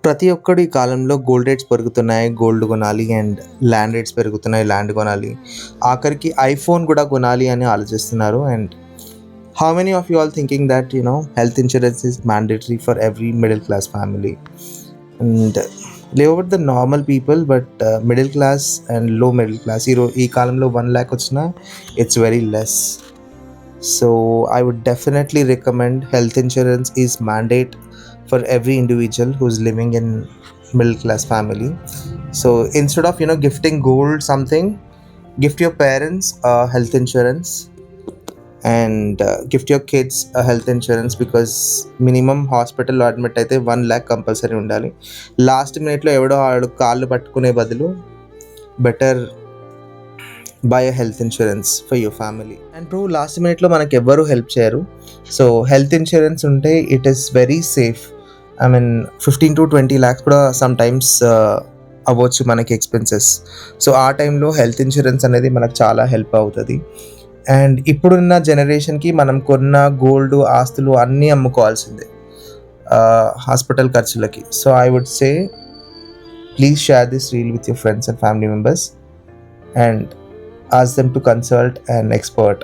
ప్రతి ఒక్కడు ఈ కాలంలో గోల్డ్ రేట్స్ పెరుగుతున్నాయి. గోల్డ్ కొనాలి అండ్ ల్యాండ్ రేట్స్ పెరుగుతున్నాయి. ల్యాండ్ కొనాలి. ఆఖరికి ఐఫోన్ కూడా కొనాలి అని ఆలోచిస్తున్నారు. And how many of you all thinking that health insurance is mandatory for every middle class family? And leave over the normal people, but middle class and low middle class ఈ కాలంలో 1 lakh వచ్చినా it's very less. So I would definitely recommend health insurance is mandate for every individual who's living in middle class family. So instead of gifting gold something, gift your parents a health insurance, and gift your kids a health insurance, because minimum hospital admit అయితే 1 lakh compulsory ఉండాలి. Last మినిట్లో ఎవడో ఆడు కాళ్ళు పట్టుకునే బదులు better by a health insurance for your family. And bro, last మినిట్లో మనకి ఎవ్వరూ హెల్ప్ చేయరు. సో హెల్త్ ఇన్సూరెన్స్ ఉంటే it is very safe. I mean 15 to 20 lakhs కూడా సమ్ టైమ్స్ అవ్వచ్చు మనకి ఎక్స్పెన్సెస్. సో ఆ టైంలో హెల్త్ ఇన్సూరెన్స్ అనేది మనకు చాలా హెల్ప్ అవుతుంది. అండ్ ఇప్పుడున్న జనరేషన్కి మనం కొన్న గోల్డ్, ఆస్తులు అన్నీ అమ్ముకోవాల్సిందే హాస్పిటల్ ఖర్చులకి. So I would say please share this reel with your friends and family members and ask them to consult an expert.